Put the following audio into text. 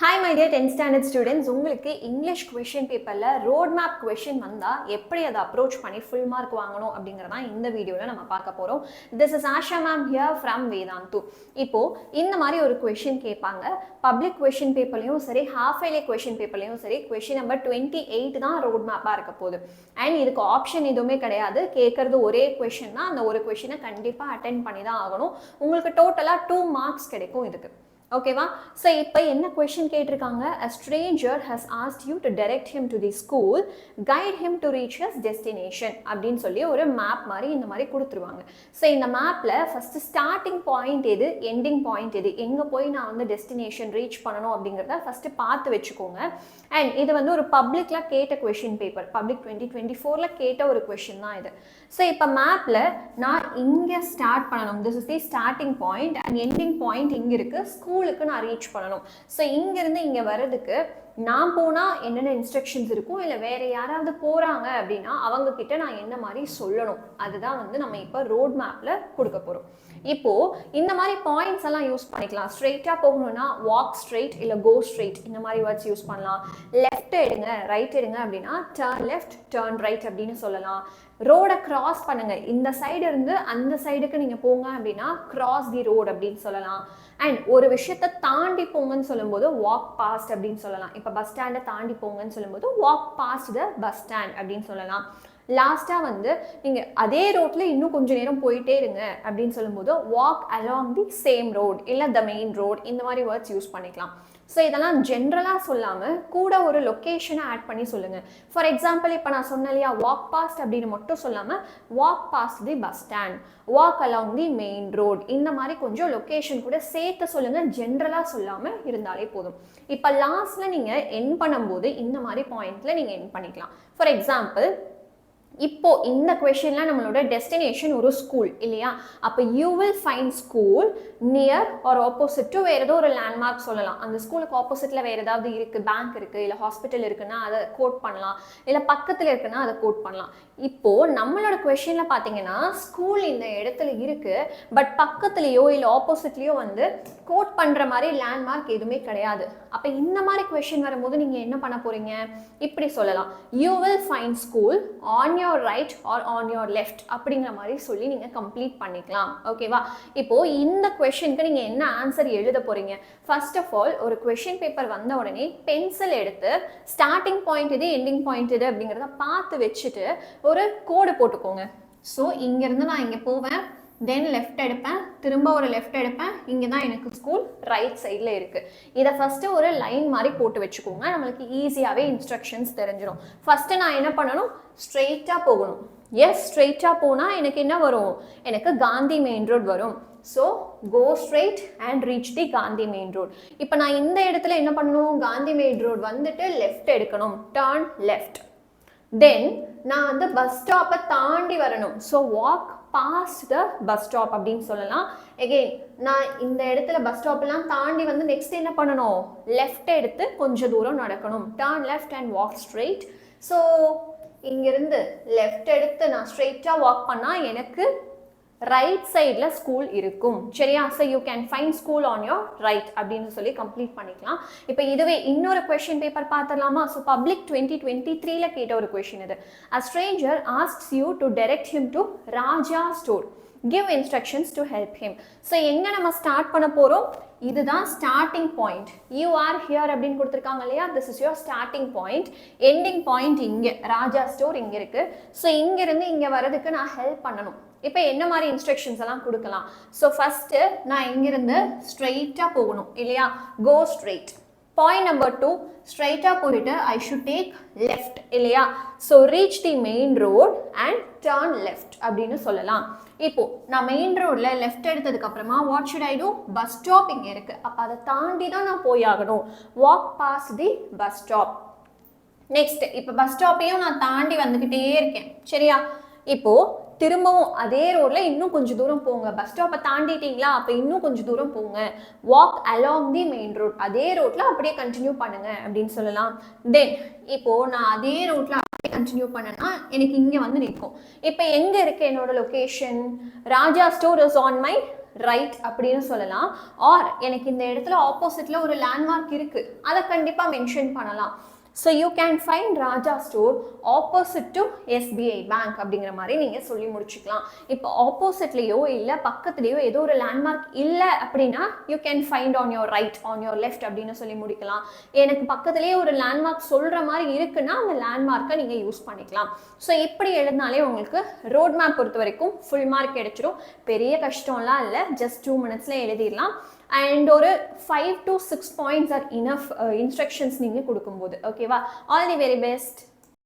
Hi my dear 10th standard students, உங்களுக்கு English question paperல road map question வந்தா எப்படி அதை approach பண்ணி full mark வாங்கணும் அப்படிங்கறத இந்த வீடியோல நம்ம பார்க்க போறோம். This is Asha Ma'am here from Vedantu. இப்போ இந்த மாதிரி ஒரு question கேட்பாங்க. Public question paperலயும் சரி, half yearly question paperலயும் சரி, question number 28 தான் road map-ஆ இருக்க போகுது. And இதுக்கு ஆப்ஷன் எதுவுமே கிடையாது. கேக்குறது ஒரே question தான். அந்த ஒரு question-ஐ கண்டிப்பா அட்டெண்ட் பண்ணி தான் ஆகணும். உங்களுக்கு டோட்டலா 2 marks கிடைக்கும் இதுக்கு. Okay va? So இப்போ என்ன question கேட்டிருக்காங்க? A stranger has asked you to direct him to the school, guide him to reach his destination அப்படின்னு சொல்லி ஒரு map மாதிரி இந்த மாதிரி கொடுத்துருவாங்க. So இந்த mapல first starting point எது, ending point எது, எங்க போய் நான் வந்து destination reach பண்ணணும் அப்படிங்கறத first பார்த்து வெச்சுக்கோங்க. And இது வந்து ஒரு publicல கேட்ட question paper, public 2024ல கேட்ட ஒரு question தான் இது. So இப்போ mapல நான் இங்க start பண்ணணும். This is the starting point and ending point இங்க இருக்கு. ஸ்கூலுக்கு நான் ரீச் பண்ணணும். ஸோ இங்கிருந்து இங்கே வர்றதுக்கு நான் போனால் என்னென்ன இன்ஸ்ட்ரக்ஷன்ஸ் இருக்கும், இல்லை வேற யாராவது போகிறாங்க அப்படின்னா அவங்க கிட்ட நான் என்ன மாதிரி சொல்லணும், அதுதான் வந்து நம்ம இப்போ ரோட் மேப்பில் கொடுக்க போகிறோம். இப்போது இந்த மாதிரி பாயிண்ட்ஸ் எல்லாம் யூஸ் பண்ணிக்கலாம். ஸ்ட்ரெயிட்டாக போகணும்னா வாக் ஸ்ட்ரெயிட் இல்லை கோ ஸ்ட்ரெயிட் இந்த மாதிரி வேர்ட்ஸ் யூஸ் பண்ணலாம். லெஃப்ட் எடுங்க ரைட் எடுங்க அப்படின்னா டர்ன் லெஃப்ட் டர்ன் ரைட் அப்படின்னு சொல்லலாம். ரோடை கிராஸ் பண்ணுங்க, இந்த சைடு இருந்து அந்த சைடுக்கு நீங்கள் போங்க அப்படின்னா கிராஸ் தி ரோட் அப்படின்னு சொல்லலாம். அண்ட் ஒரு விஷயத்தை தாண்டி போங்கன்னு சொல்லும்போது வாக் பாஸ்ட் அப்படின்னு சொல்லலாம். இப்போ பஸ் ஸ்டாண்டை தாண்டி போங்கன்னு சொல்லும்போது walk past the bus stand அப்படின்னு சொல்லலாம். லாஸ்ட்டாக வந்து நீங்கள் அதே ரோட்டில் இன்னும் கொஞ்சம் நேரம் போயிட்டே இருங்க அப்படின்னு சொல்லும்போது walk along the same road இல்லை த மெயின் ரோட் இந்த மாதிரி வேர்ட்ஸ் யூஸ் பண்ணிக்கலாம். ஸோ இதெல்லாம் ஜென்ரலாக சொல்லாமல் கூட ஒரு லொக்கேஷனை ஆட் பண்ணி சொல்லுங்கள். ஃபார் எக்ஸாம்பிள் இப்போ நான் சொன்னேன் இல்லையா, வாக் பாஸ்ட் அப்படின்னு மட்டும் சொல்லாமல் walk past the bus stand, walk along the main road இந்த மாதிரி கொஞ்சம் லொக்கேஷன் கூட சேர்த்து சொல்லுங்கள். ஜென்ரலாக சொல்லாமல் இருந்தாலே போதும். இப்போ லாஸ்ட்டில் நீங்கள் என் பண்ணும்போது இந்த மாதிரி பாயிண்டில் நீங்கள் என் பண்ணிக்கலாம். ஃபார் எக்ஸாம்பிள் இப்போ இந்த கொஸ்டின்ல நம்மளோட டெஸ்டினேஷன் ஒரு ஸ்கூல் இல்லையா, அப்போ you will find school near or opposite to வேறு ஏதோ ஒரு லேண்ட்மார்க் சொல்லலாம். அந்த ஸ்கூலுக்கு ஆப்போசிட்ல வேறு ஏதாவது இருக்குது, பேங்க் இருக்குது இல்லை ஹாஸ்பிட்டல் இருக்குன்னா அதை கோட் பண்ணலாம், இல்லை பக்கத்தில் இருக்குன்னா அதை கோட் பண்ணலாம். இப்போ நம்மளோட கொஸ்டின்ல பார்த்தீங்கன்னா ஸ்கூல் இந்த இடத்துல இருக்கு, பட் பக்கத்துலேயோ இல்லை ஆப்போசிட்லேயோ வந்து கோட் பண்ணுற மாதிரி லேண்ட்மார்க் எதுவுமே கிடையாது. அப்போ இந்த மாதிரி கொஸ்டின் வரும்போது நீங்கள் என்ன பண்ண போறீங்க, இப்படி சொல்லலாம், you will find school on your right or on your left அப்படிங்கிற மாதிரி சொல்லி நீங்கள் கம்ப்ளீட் பண்ணிக்கலாம். ஓகேவா? இப்போ இந்த கொஸ்டினுக்கு நீங்கள் என்ன ஆன்சர் எழுத போறீங்க? ஃபர்ஸ்ட் ஆஃப் ஆல் ஒரு கொஸ்டின் பேப்பர் வந்த உடனே பென்சில் எடுத்து ஸ்டார்டிங் பாயிண்ட் இது எண்டிங் பாயிண்ட் இது அப்படிங்கிறத பார்த்து வச்சுட்டு ஒரு கோடு போட்டுக்கோங்க. ஸோ இங்கேருந்து நான் இங்கே போவேன், தென் லெஃப்ட் எடுப்பேன், திரும்ப ஒரு லெஃப்ட் எடுப்பேன், இங்கே தான் எனக்கு ஸ்கூல் ரைட் சைடில் இருக்குது. இதை ஃபஸ்ட்டு ஒரு லைன் மாதிரி போட்டு வச்சுக்கோங்க, நம்மளுக்கு ஈஸியாகவே இன்ஸ்ட்ரக்ஷன்ஸ் தெரிஞ்சிடும். ஃபஸ்ட்டு நான் என்ன பண்ணணும், ஸ்ட்ரெயிட்டாக போகணும். எஸ், ஸ்ட்ரெயிட்டாக போனால் எனக்கு என்ன வரும், எனக்கு காந்தி மெயின் ரோட் வரும். So go straight and reach the Gandhi main road. இப்போ நான் இந்த இடத்துல என்ன பண்ணணும், காந்தி மெயின் ரோட் வந்துட்டு லெஃப்ட் எடுக்கணும், டர்ன் லெஃப்ட். தென் நான் வந்து பஸ் ஸ்டாப்பை தாண்டி வரணும். So walk past the bus stop அப்படின்னு சொல்லலாம். எகெயின் நான் இந்த இடத்துல பஸ் ஸ்டாப்லாம் தாண்டி வந்து நெக்ஸ்ட் என்ன பண்ணணும், லெஃப்ட் எடுத்து கொஞ்சம் தூரம் நடக்கணும், turn left and walk straight. So இங்கிருந்து லெஃப்ட் எடுத்து நான் ஸ்ட்ரெயிட்டாக வாக் பண்ணால் எனக்கு ரைட் சைடில் ஸ்கூல் இருக்கும். சரியா? So you can find school on your right அப்படின்னு சொல்லி கம்ப்ளீட் பண்ணிக்கலாம். இப்போ இதுவே இன்னொரு கொஸ்டின் பேப்பர் பார்த்துடலாமா? ஸோ பப்ளிக் 2023ல கேட்ட ஒரு கொஸ்டின் இது. A stranger asks you to direct him to Raja store. Give instructions to help him. So எங்கே நம்ம ஸ்டார்ட் பண்ண போகிறோம், இதுதான் starting point. You are here அப்படின்னு கொடுத்துருக்காங்க இல்லையா, this is your starting point. Ending point இங்கே ராஜா ஸ்டோர் இங்கே இருக்குது. ஸோ இங்கேருந்து இங்கே வர்றதுக்கு நான் ஹெல்ப் பண்ணணும். இப்போ என்ன மாதிரி இன்ஸ்ட்ரக்ஷன்ஸ் எல்லாம் கொடுக்கலாம்? ஸோ ஃபஸ்ட்டு நான் இங்கிருந்து ஸ்ட்ரெயிட்டாக போகணும் இல்லையா, கோ ஸ்ட்ரெயிட். பாயிண்ட் நம்பர் 2, ஸ்ட்ரைட்டாக போயிட்டு ஐ ஷுட் டேக் லெஃப்ட் இல்லையா, so reach the main road and turn left அப்படின்னு சொல்லலாம். இப்போ நான் மெயின் ரோடில் லெஃப்ட் எடுத்ததுக்கு அப்புறமா what should I do, bus stop இங்கே இருக்கு, அப்போ அதை தாண்டி தான் நான் போய் ஆகணும், walk pass the bus stop. Next இப்போ பஸ் ஸ்டாப்பையும் நான் தாண்டி வந்துக்கிட்டே இருக்கேன். சரியா? இப்போ திரும்பவும் அதே ரோட்ல இன்னும் கொஞ்சம் தூரம் போங்க, பஸ் ஸ்டாப்பை தாண்டிட்டீங்களா, அப்போ இன்னும் கொஞ்சம் தூரம் போங்க, walk along the main road, அதே ரோட்ல அப்படியே கண்டினியூ பண்ணுங்க அப்படின்னு சொல்லலாம். தென் இப்போ நான் அதே ரோட்ல அப்படியே கண்டினியூ பண்ணேன்னா எனக்கு இங்கே வந்து நிற்கும். இப்போ எங்கே இருக்கு என்னோட location, Raja store is on my right அப்படின்னு சொல்லலாம். ஆர் எனக்கு இந்த இடத்துல ஆப்போசிட்ல ஒரு லேண்ட்மார்க் இருக்கு, அதை கண்டிப்பா மென்ஷன் பண்ணலாம். So you can find Raja store opposite to SBI bank அப்படிங்கிற மாதிரி நீங்கள் சொல்லி முடிச்சுக்கலாம். இப்போ ஆப்போசிட்லேயோ இல்லை பக்கத்துலேயோ ஏதோ ஒரு லேண்ட்மார்க் இல்லை அப்படின்னா you can find on your right, on your left அப்படின்னு சொல்லி முடிக்கலாம். எனக்கு பக்கத்துலேயே ஒரு லேண்ட்மார்க் சொல்கிற மாதிரி இருக்குன்னா அந்த லேண்ட்மார்க்கை நீங்கள் யூஸ் பண்ணிக்கலாம். ஸோ இப்படி எழுதினாலே உங்களுக்கு ரோட் மேப் பொறுத்த வரைக்கும் ஃபுல் மார்க் கிடைச்சிடும். பெரிய கஷ்டம்லாம் இல்லை, ஜஸ்ட் 2 minutesல எழுதிடலாம். அண்ட் ஒரு 5 to 6 points are enough instructions நீங்கள் கொடுக்கும்போது. ஓகேவா? All the very best.